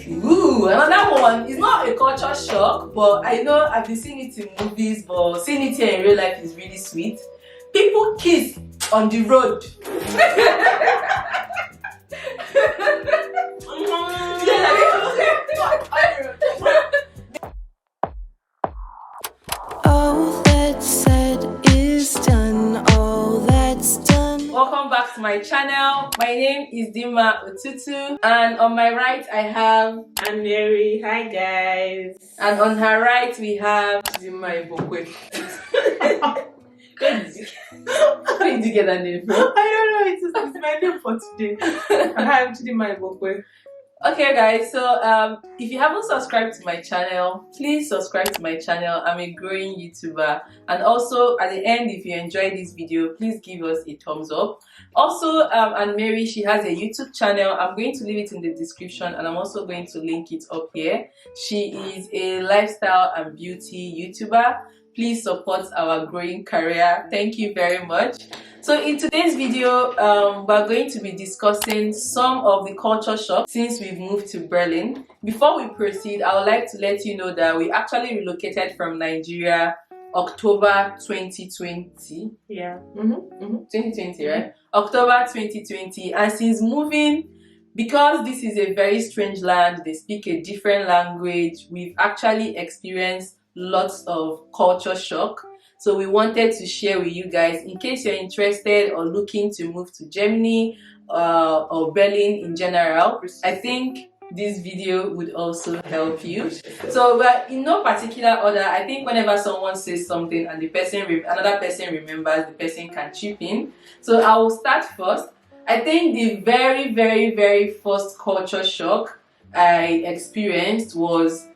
Ooh, another one is not a culture shock, but I know I've been seeing it in movies, but seeing it here in real life is really sweet. People kiss on the road. All that's said is done. All that's done. Welcome back to my channel. My name is Dima Otutu, and on my right I have Mary. Hi guys. and on her right we have Dima Ibokwe. Where did you get that name from? I don't know, it's my name for today. Hi, I'm Dima Ibokwe. Okay guys, so if you haven't subscribed to my channel, please subscribe to my channel. I'm a growing YouTuber, and also at the end, if you enjoyed this video, please give us a thumbs up. Also, and Mary, she has a YouTube channel. I'm going to leave it in the description, and I'm also going to link it up here. She is a lifestyle and beauty YouTuber. Please support our growing career. Thank you very much. So in today's video, we're going to be discussing some of the culture shocks since we've moved to Berlin. Before we proceed, I would like to let you know that we actually relocated from Nigeria October 2020. Yeah. 2020, right? October 2020. And since moving, because this is a very strange land, they speak a different language, we've actually experienced lots of culture shock. So we wanted to share with you guys in case you're interested or looking to move to Germany or Berlin in general. I think this video would also help you. So but in no particular order, I think whenever someone says something and the person another person remembers, the person can chip in. So I will start first. I think the very first culture shock I experienced was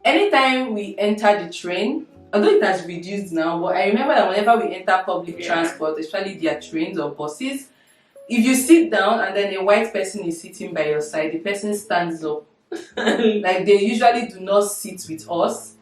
anytime we enter the train, although it has reduced now, but I remember that whenever we enter public transport, especially their trains or buses, if you sit down and then a white person is sitting by your side, the person stands up. Like they usually do not sit with us.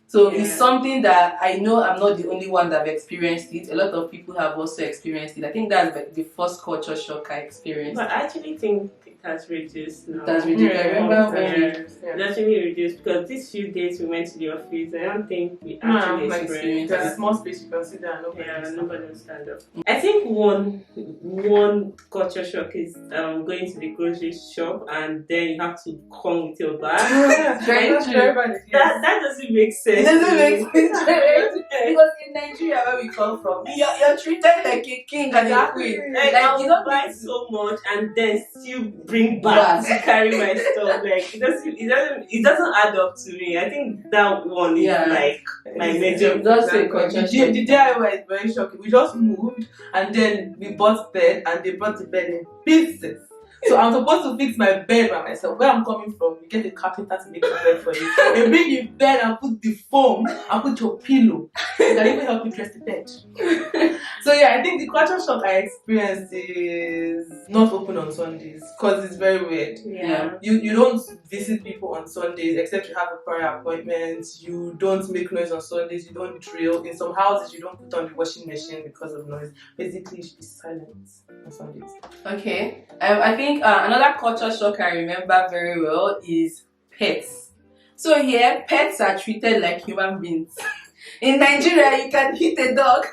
So it's something that I know I'm not the only one that have experienced it. A lot of people have also experienced it. I think that's the first culture shock I experienced. But I actually think it has reduced now. It has reduced. I remember when it actually reduced because these few days we went to the office. I don't think we actually experienced. There's a small space you can sit there and nobody will stand up. I think one culture shock is going to the grocery shop and then you have to come with your bag. That doesn't make sense. It doesn't make sense. Because in Nigeria, where we come from, you're treated like a king and a queen. Like you don't buy so much and then still bring back to carry my stuff. Like it doesn't add up to me. I think that one is like my major. The DIY is very shocking. We just moved and then we bought bed and they brought the bed in pieces. So I'm supposed to fix my bed by myself. Where I'm coming from, you get a carpenter to make a bed for you. They bring you bed and put the foam and put your pillow. They can even help you dress the bed. So yeah, I think the culture shock I experienced is not open on Sundays because it's very weird. Yeah. You don't visit people on Sundays except you have a prior appointment. You don't make noise on Sundays. You don't drill. In some houses, you don't put on the washing machine because of noise. Basically, you should be silent on Sundays. Okay. I think another culture shock I remember very well is pets. So here, pets are treated like human beings. In Nigeria, you can hit a dog.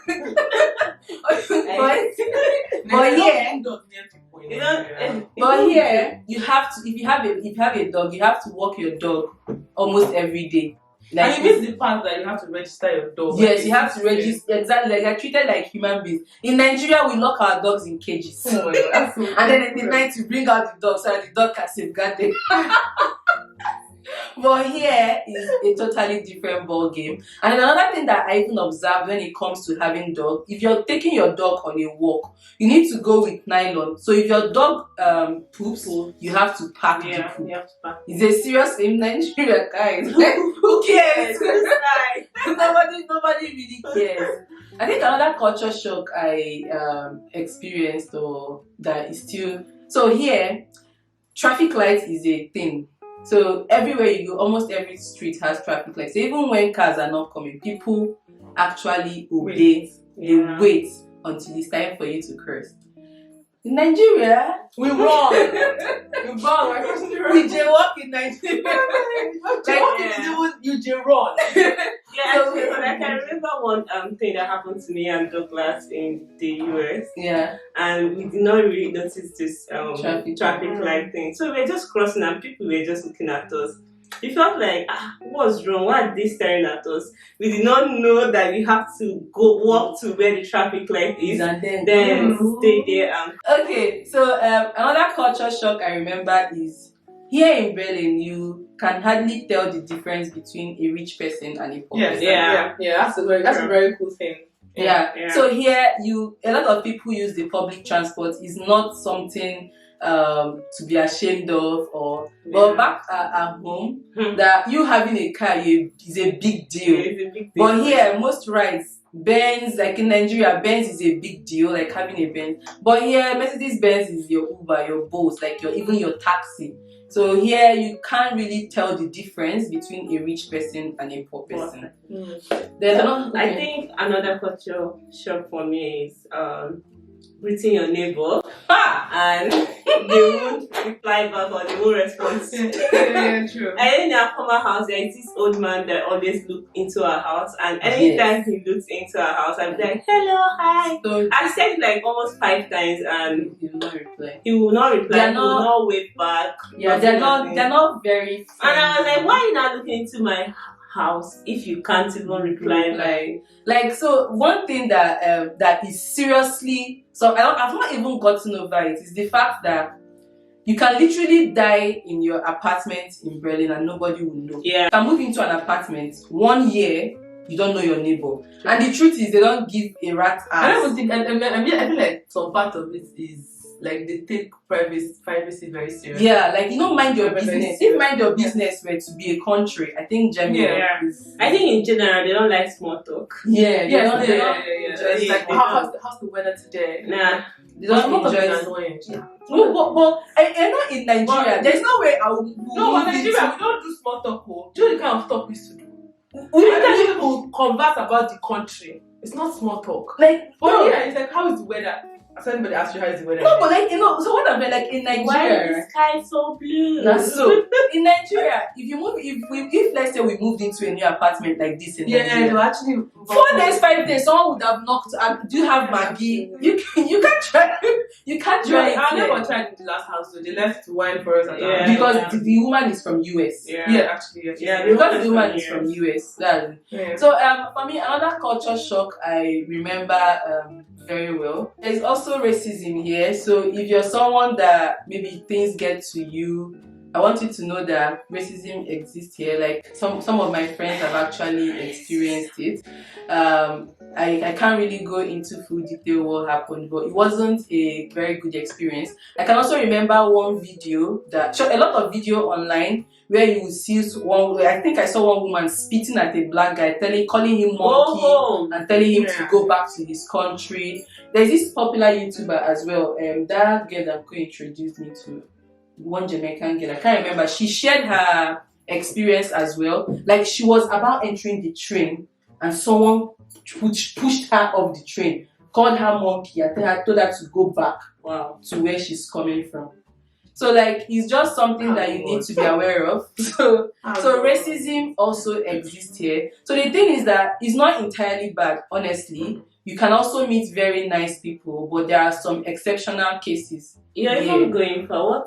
But here, you have to. If you have a dog, you have to walk your dog almost every day. Like, and you miss the part that you have to register your dog. Yes, you have to register. Exactly, like they're treated like human beings. In Nigeria, we lock our dogs in cages. Oh my God, so and then in the night, you bring out the dog so that the dog can safeguard them. But here is a totally different ball game. And another thing that I even observed when it comes to having dog, if you're taking your dog on a walk, you need to go with nylon. So if your dog poops, you have to pack the poop. You have to pack. It's a serious thing in Nigeria, guys. Who cares? Nobody really cares. I think another culture shock I experienced, or that is still so here, traffic lights is a thing. So everywhere you go, almost every street has traffic lights. So even when cars are not coming, people actually obey. They wait until it's time for you to cross. In Nigeria, We run. We run. We jaywalk in Nigeria. Jaywalk is even you jayrun. Yeah, actually, I can remember one thing that happened to me and Douglas in the US. yeah, And we did not really notice this traffic Traffic. light thing. So we were just crossing and people were just looking at us. We felt like, what's wrong? Why are they staring at us? We did not know that we have to go walk to where the traffic light is and then stay there and okay, so another culture shock I remember is here in Berlin, you can hardly tell the difference between a rich person and a poor Yes, person. yeah. That's a very cool thing. Yeah. Yeah. So here, a lot of people use the public transport. Is not something to be ashamed of, or but back at home, that you having a car is a big deal. it's a big But deal. here, most rides, Benz, like in Nigeria, Benz is a big deal, like having a Benz. But here, Mercedes Benz is your Uber, your Bolt, like even your taxi. So here, you can't really tell the difference between a rich person and a poor person. Then I think another culture shock for me is greeting your neighbor and they won't reply back or they won't respond. Yeah, true. And in our former house, there is this old man that always looks into our house, and anytime he looks into our house, I'm like, hello, hi. So I said it like almost 5 times, and he will not reply. he will not reply. They're He will not wave back. Yeah, nothing. they're not very. And I was like, why are you not looking into my house if you can't even reply? Like so one thing that that is seriously, so I've not even gotten over it, is the fact that you can literally die in your apartment in Berlin and nobody will know. Yeah. You can move into an apartment 1 year, you don't know your neighbor. And the truth is they don't give a rat's ass. I don't think, I feel like some part of it is like they take privacy very seriously. Yeah, like mind your Very business. serious. If mind your business were to be a country, I think Germany Yeah. is. I think in general they don't like small talk. Yeah, they don't It's like, they how's the weather today? Nah. They don't Most of enjoy it is it. annoying. But I know in Nigeria, But- there's no way I will. No, but Nigeria, we don't do small talk. Do you know the kind of talk we used to do? We I tell people converse about the country. It's not small talk. like But no, yeah, it's like, how is the weather? Has anybody asked you how is the weather? no, but so what I'm like in Why is Nigeria. the sky so blue? That's so in Nigeria, if let's say we moved into a new apartment like this in Yeah, they Nigeria, were actually 4 days, 5 days, someone would have knocked. Do you have Maggie? You can't try. You can't try I it never here. tried in the last house, so they left wine for us. And Yeah. Because the woman is from US. yeah, actually, yes. Yeah, Because the woman is from US. Yeah. So for me, another culture shock I remember very well. There's also racism here. So if you're someone that maybe things get to you, I want you to know that racism exists here. Like some of my friends have actually experienced it. I can't really go into full detail what happened, but it wasn't a very good experience. I can also remember one video a lot of video online where you will see I think I saw one woman spitting at a black guy, calling him monkey and telling him to go back to his country. There's this popular YouTuber as well, that girl that introduced me to, one Jamaican girl, I can't remember. She shared her experience as well. Like she was about entering the train and someone pushed her off the train, called her monkey and told her to go back to where she's coming from. So like it's just something that you need to be aware of. So racism also exists here. So the thing is that it's not entirely bad, honestly. You can also meet very nice people, but there are some exceptional cases. You're even going for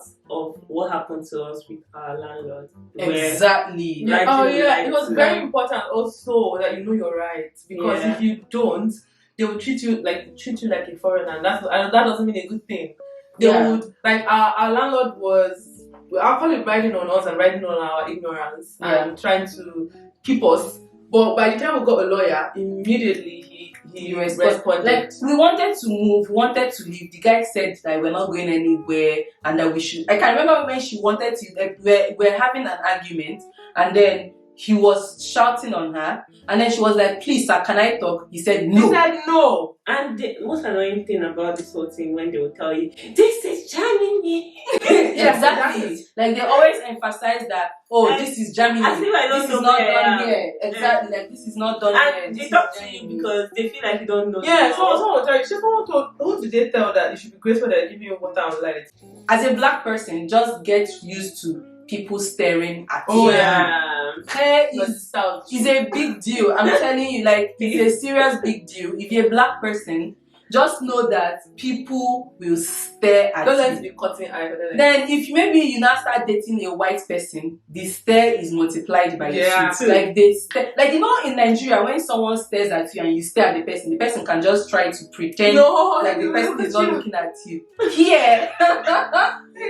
what happened to us with our landlord. Exactly. It was very important also that you know your rights, because if you don't, they will treat you like a foreigner, and that doesn't mean a good thing. They would, like, our landlord was actually riding on us and riding on our ignorance and trying to keep us. But by the time we got a lawyer, immediately he responded. Like we wanted to move, wanted to leave. The guy said that we're not going anywhere and that we should. I can remember when she wanted to, like, we're having an argument, and then he was shouting on her, and then she was like, "Please, sir, can I talk?" He said, "No." He said no. And the most annoying thing about this whole thing when they will tell you, "This is Germany." Yeah, exactly. Like they always emphasize that, oh, this is Germany. As if I don't This know is not where I done am. here. Exactly. Like this is not done here. And they This talk is to you Germany. because they feel like you don't know. Yeah, the so law. someone will tell you, someone told, who did they tell that you should be grateful that they give you water and light? As a black person, just get used to people staring at Oh, you. yeah. Hair Because is it's South. It's a big deal. I'm telling you, like, it's a serious big deal. If you're a black person, just know that people will stare at Don't let it you. be cutting eye. Then, if maybe you now start dating a white person, the stare is multiplied by two. Like they stare, like in Nigeria, when someone stares at you and you stare at the person can just try to pretend like the person is not looking at you. Here,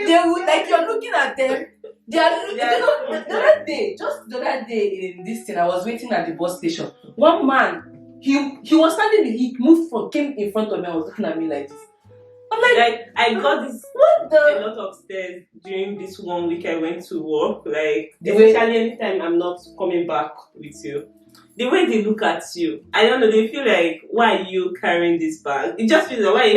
they would like you're looking at them. They are looking. The other day in this thing, I was waiting at the bus station. One man, he was standing there, he came in front of me and was looking at me like this. I'm like I got this a lot of stares during this 1 week I went to work. Like, especially anytime I'm not coming back with you. The way they look at you, I don't know, they feel like, why are you carrying this bag? It just feels like, why are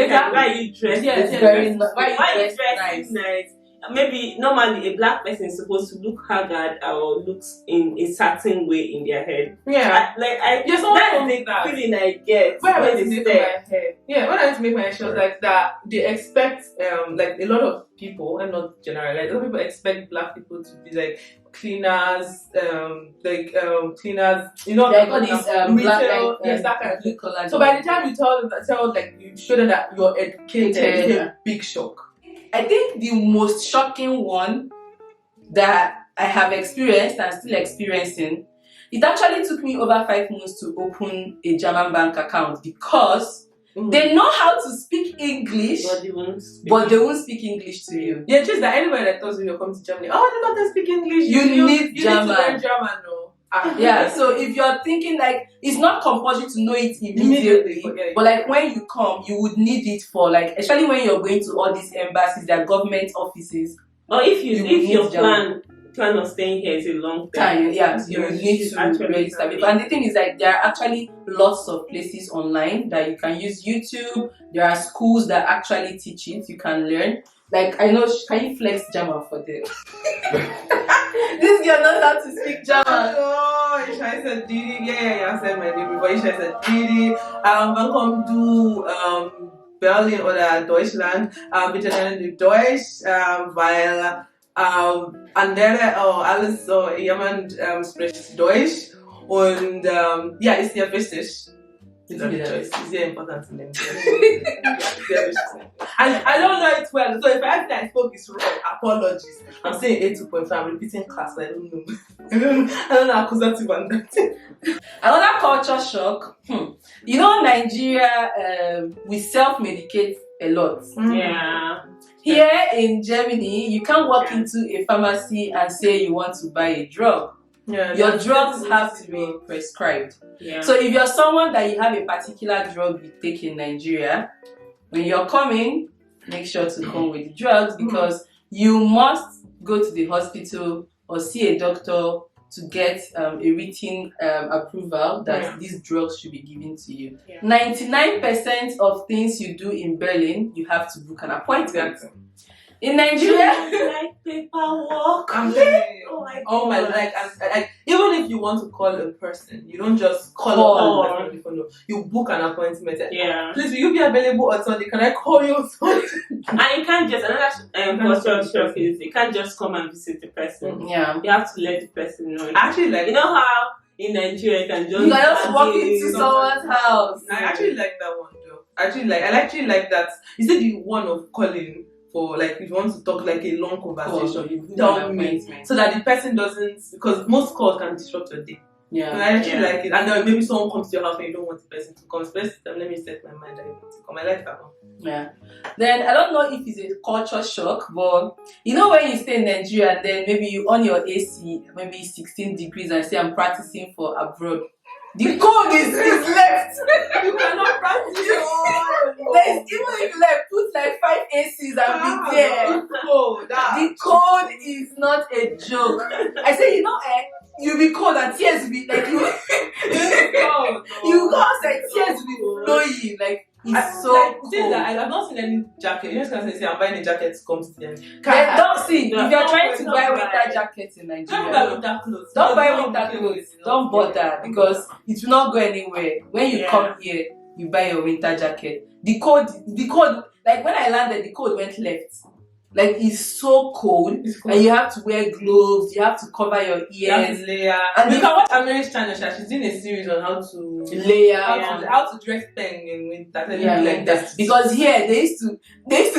you dressed? Why are you dressed nice? Maybe normally a black person is supposed to look haggard or looks in a certain way in their head. Yeah. That's the feeling I get when I when went to they make stare. my hair. Yeah, when I went to make my hair, she was like that. They expect like a lot of people, and not generally, like a lot of people expect black people to be like cleaners, cleaners. You know, like all these retail, black yes, that kind of thing. color. So by the time you tell like you show them that you're educated, it's a big shock. I think the most shocking one that I have experienced and still experiencing, it actually took me over 5 months to open a German bank account because they know how to speak English, but they won't speak English to you. Yeah, just that anybody that tells you you're coming to Germany, they don't speak English. You need German. Need to learn German, no. Yeah, so if you're thinking like it's not compulsory to know it immediately, but like when you come, you would need it for like, especially when you're going to all these embassies, their government offices. Or if your plan of staying here is a long time, you will need to register. And the thing is, like, there are actually lots of places online that you can use. YouTube. There are schools that actually teach it. You can learn. Like, I know, can you flex German for them? This girl knows how to speak German. Oh, Isha said Didi. Yeah, I said my name before. Isha said Didi. Welcome to Berlin oder Deutschland. Bitte lernen du Deutsch, weil andere, alles so, jemand spricht Deutsch und ist sehr wichtig. It's very important to them. And I don't know it well, so if I spoke is wrong, apologies. I'm saying 8.5, I'm repeating class, I don't know. I don't know accusative and that. Another culture shock. Nigeria, we self-medicate a lot. Yeah. Here in Germany, you can't walk into a pharmacy and say you want to buy a drug. Yeah, your drugs have to be prescribed. Yeah. So if you're someone that you have a particular drug you take in Nigeria, when you're coming, make sure to come with the drugs because you must go to the hospital or see a doctor to get a written approval that these drugs should be given to you. 99% of things you do in Berlin, you have to book an appointment. In Nigeria, like paperwork. I'm telling you. Oh my God. Like, even if you want to call a person, you don't just call a person. You book an appointment. Yeah. Please, will you be available on Sunday? Can I call you on Sunday? And you can't just, another shock is you can't just come and visit the person. Yeah. You have to let the person know. Actually, like, you know how in Nigeria you can just walk into someone's house. I actually like that one though. I actually like that. Is it the one of calling? For like, if you want to talk like a long conversation, you tell me so that the person doesn't, because most calls can disrupt your day. Yeah. And I actually like it. And then maybe someone comes to your house and you don't want the person to come. First, let me set my mind that you want to come. I like that one. Yeah. Then I don't know if it's a culture shock, but when you stay in Nigeria, then maybe you on your AC, maybe 16 degrees, and say I'm practicing for abroad. The code is left. You cannot practice. There's, even if you like put like 5 ACs and be there, Oh, the code is not a joke. I say, you'll be cold and tears will be like you you go outside, tears will be flowing. Like it's so like, cold. That I've not seen any jacket. You just can't say I'm buying a jacket to come to them. Then don't see, if you're trying to don't buy buy. winter jackets in Don't buy Nigeria, winter clothes. don't buy winter clothes. Don't bother, because it will not go anywhere. When you come here, you buy your winter jacket. The code, like when I landed, the code went left. Like it's so cold, and you have to wear gloves. You have to cover your ears. Layer. And you can watch American channel. She's doing a series on how to layer, how to dress thing in winter. Like that. Because here they used to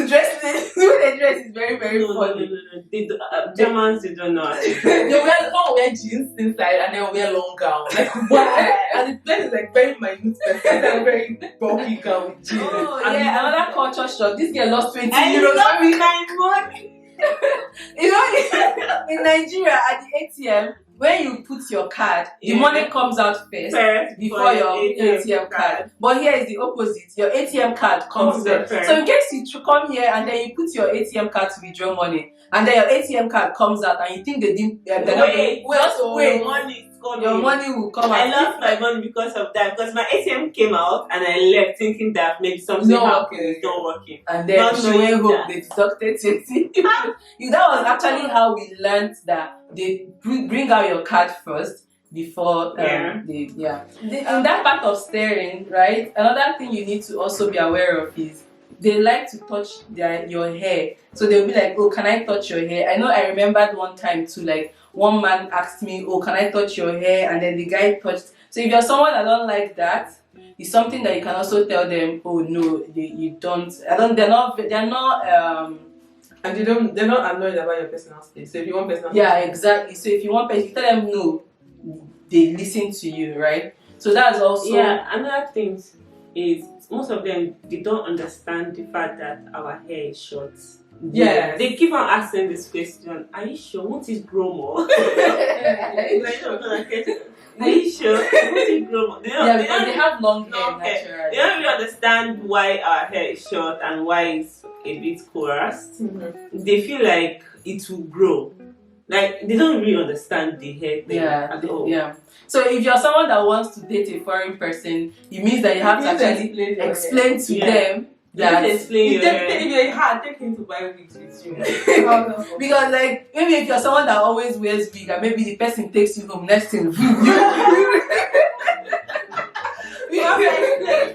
dress the way they dress is very, very funny. No. Germans, they don't know. They wear jeans inside and then wear long gown. Like why? And the place is like very minute, very bulky gown with jeans. Oh and another culture shock. This girl lost 20 I euros. love my money. In Nigeria at the ATM, when you put your card, the money comes out first before your ATM card. But here is the opposite. Your ATM card comes first. So in case you come here and then you put your ATM card to withdraw money, and then your ATM card comes out and you think they didn't, wait, money is coming. Your money will come out. I lost my money because of that. Because my ATM came out and I left thinking that maybe something happened. It's not working. And then she went home, they deducted 20. That was actually how we learned that they bring out your card first before in that part of staring, right? Another thing you need to also be aware of is they like to touch your hair. So they'll be like, oh, can I touch your hair? I remembered one time too, like one man asked me, oh, can I touch your hair? And then the guy touched. So if you're someone that don't like that, it's something that you can also tell them, oh no, you don't. They're not and they're not annoyed about your personal space. So if you want personal space, exactly. So if you want personal, you tell them no, they listen to you, right? So that's also another thing is most of them, they don't understand the fact that our hair is short. Yeah, they keep on asking this question. Are you sure? Won't it grow more? Are you sure? Won't it grow more? Because they have long hair naturally. They don't really understand why our hair is short and why it's a bit coarse. They feel like it will grow. Like they don't really understand the hair thing at all. Yeah. So if you're someone that wants to date a foreign person, it means that you have to actually explain to them that if you're hard, take him to buy wigs with you. because like maybe if you're someone that always wears wig and maybe the person takes you home, next thing you have to explain.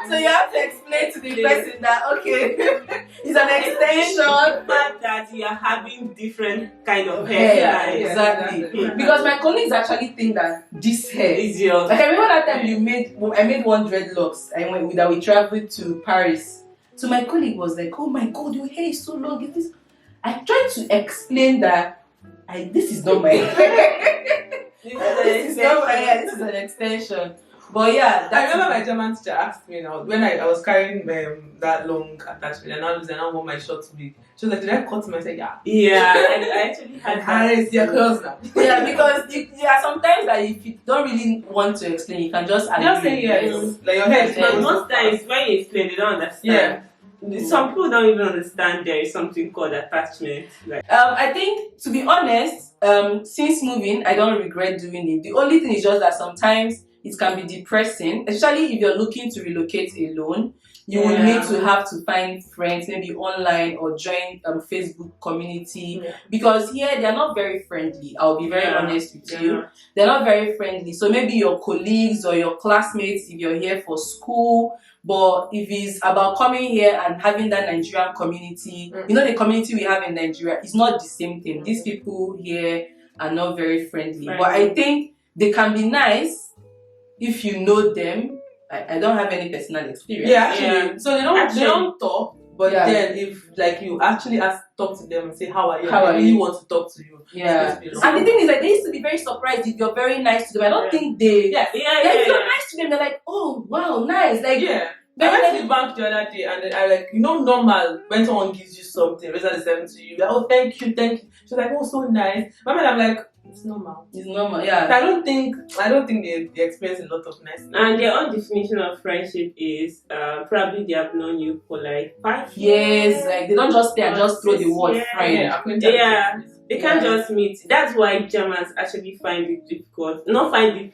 So you have to explain to the person that okay, it's an extension. But that you are having different kind of hair. Yeah, exactly. Because my colleagues actually think that this hair is yours. Like I remember that time I made one dreadlocks. We traveled to Paris. So my colleague was like, "Oh my God, your hair is so long. Is this?" I tried to explain that this is not my hair. This is not my hair. This is an extension. But yeah, I remember my German teacher asked me now when I was carrying that long attachment and I wore my short wig. She was like, "Did I cut him?" I said, "Yeah." Yeah, I actually had that. You're close now. Yeah, because sometimes that if you don't really want to explain, you can just say yes. Like your hair is but most times when you explain, they don't understand. Yeah. Some people don't even understand there is something called attachment. I think, to be honest, since moving, I don't regret doing it. The only thing is just that sometimes it can be depressing, especially if you're looking to relocate alone. You will need to have to find friends, maybe online or join Facebook community, because here they're not very friendly. I'll be very honest with you. They're not very friendly. So maybe your colleagues or your classmates, if you're here for school, but if it's about coming here and having that Nigerian community, the community we have in Nigeria, it's not the same thing. These people here are not very friendly. But I think they can be nice if you know them. I don't have any personal experience. Yeah, actually. So they don't talk, but then if like you actually talk to them and say how are you, I really want to talk to you. Yeah. And the thing is like they used to be very surprised if you're very nice to them. I don't think they if you're nice to them, they're like, oh wow, nice. Like I went to the bank the other day and then I normal when someone gives you something, rather than send to you, like, oh thank you. She's like, oh so nice. I'm like, It's normal. It's normal, yeah. I don't think they experience a lot of nice things. And their own definition of friendship is probably they have known you for like 5 Yes, like they don't just stay and just throw the word friend. Yeah. They can't Yeah. just meet. That's why Germans actually find it difficult. Not find it.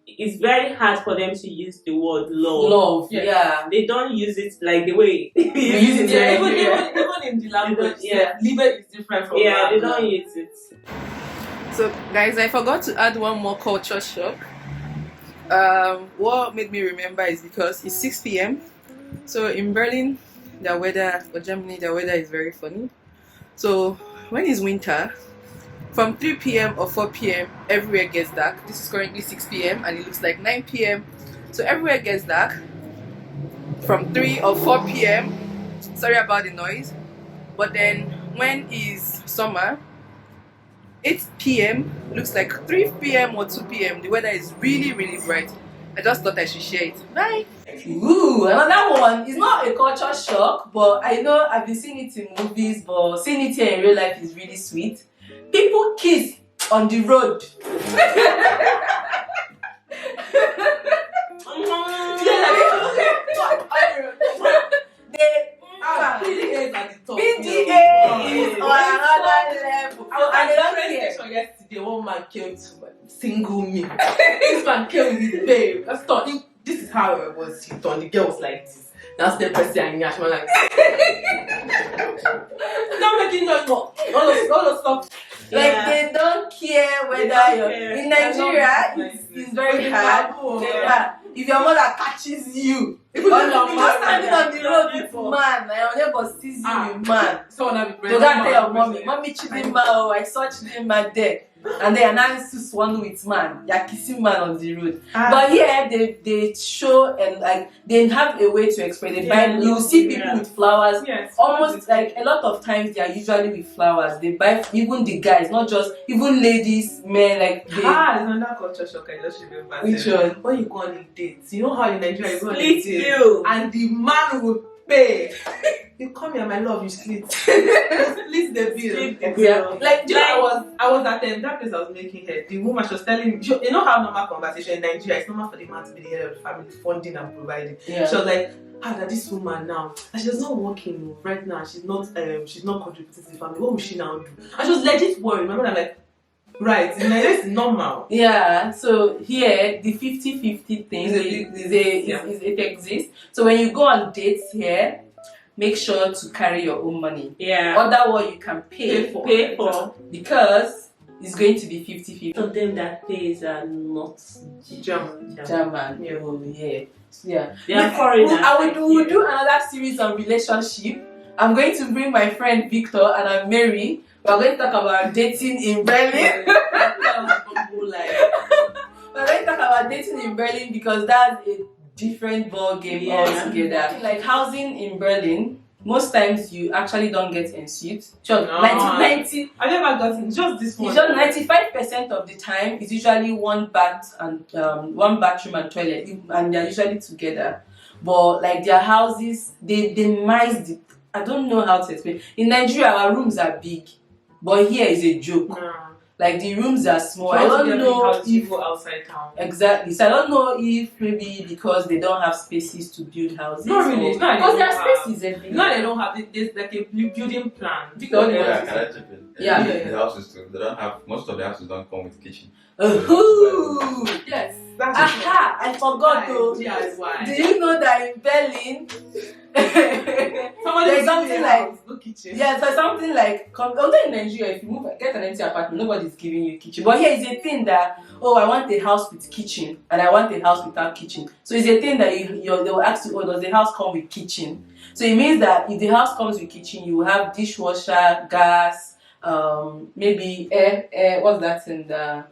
It's very hard for them to use the word love. Love, yeah. They don't use it like the way we use it. Yeah, Yeah. even in the language, Yeah. Liebe is different from Yeah, they love. don't use it. So guys, I forgot to add one more culture shock. What made me remember is because it's 6 p.m. So in Berlin, the weather, for Germany, the weather is very funny. So when it's winter, from 3 p.m. or 4 p.m. everywhere gets dark. This is currently 6 p.m. and it looks like 9 p.m. So everywhere gets dark from 3 or 4 p.m. Sorry about the noise. But then when it's summer, 8 p.m. looks like 3 p.m. or 2 p.m. The weather is really, really bright. I just thought I should share it. Bye. Ooh, another one. It's not a culture shock, but I know I've been seeing it in movies, but seeing it here in real life is really sweet. People kiss on the road. PDA is on another level. I was at the train station yesterday. One man came to single me. This man came with babe. I thought this is how it was. He thought the girl was like this. That's the person I knew. She was like, not making noise, but all those stuff. Like they don't care whether you're in Nigeria. It's very hard. Yeah. If your mother catches you, you're just standing on the road with man, and your neighbor sees you with man. Someone have You gotta tell your mommy Chidinma, oh, I saw Chidinma there. And they announce one with man, you're kissing man on the road. But here they show and like they have a way to express it. Buy, you see people with flowers. Yes, almost like a lot of times they are usually with flowers. They buy even the guys, not just even ladies, men. Like they. There's another culture shock I just remember. Which one? When you go on a date, you know how in Nigeria you go on a Split date, bill. and the man will pay. You come here, my love, you split. Split the bill. Split the Yeah. bill. Like, do you know, I was at that place I was making hair. The woman, she was telling me, you know how normal conversation in Nigeria, it's normal for the man to be the head of the family, funding and providing. Yeah. She was like, that this woman now, and she's not working right now, she's not contributing to the family. What will she now do? And she was legit worried. Remember, I'm like, right, in Nigeria it's normal. Yeah, so here the 50-50 thing it exists. So when you go on dates here, make sure to carry your own money. Yeah. Otherwise you can pay for because it's going to be 50-50. Some of them that pays are not German. Yeah. Oh, yeah. They are foreigners. We'll do another series on relationship. I'm going to bring my friend Victor and I'm Mary. We're going to talk about dating in Berlin. We're going to talk about dating in Berlin because that's a different ball game altogether. Like housing in Berlin, most times you actually don't get ensuite. Sure, No. 90 I never got it. Just this one. Just 95% of the time it's usually one bath and one bathroom and toilet, and they're usually together. But like their houses, they mice the. I don't know how to explain. In Nigeria, our rooms are big, but here is a joke. No. Like the rooms are small. So I don't know if you if go outside town. exactly. So I don't know if maybe because they don't have spaces to build houses. Not really. It's not Because they there don't are have. spaces everywhere. No, they don't have. There's like a building plan. Victor, Yeah, can I chip in? Yeah. The houses too. They don't have, most of the houses don't come with kitchen. Ooh. Yes. That's Aha! I forgot though. Yes, why? Do you know that in Berlin, Somebody there's something like no kitchen. yeah, so something like although in Nigeria, if you move get an empty apartment, nobody's giving you kitchen. But here is a thing that I want a house with kitchen and I want a house without kitchen. So it's a thing that they will ask you, does the house come with kitchen? So it means that if the house comes with kitchen, you will have dishwasher, gas, maybe air what's that in the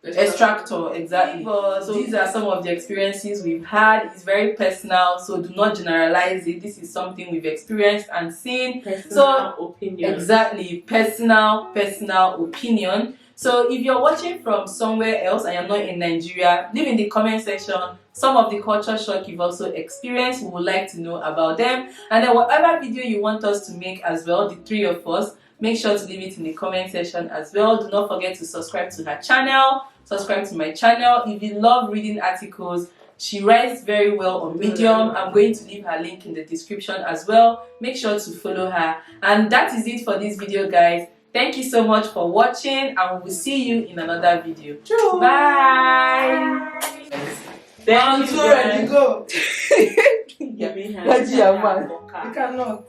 extractor, exactly. So these are some of the experiences we've had. It's very personal, so do not generalize it. This is something we've experienced and seen. Personal opinion. Exactly, personal opinion. So if you're watching from somewhere else and you're not in Nigeria, leave in the comment section some of the culture shock you've also experienced. We would like to know about them. And then whatever video you want us to make as well, the three of us, make sure to leave it in the comment section as well. Do not forget to subscribe to her channel, subscribe to my channel. If you love reading articles, she writes very well on Medium. I'm going to leave her link in the description as well. Make sure to follow her. And that is it for this video, guys. Thank you so much for watching, and we will see you in another video. Bye. Thank you, Ready, guys. go. Give me hand. Reggie, man. You cannot.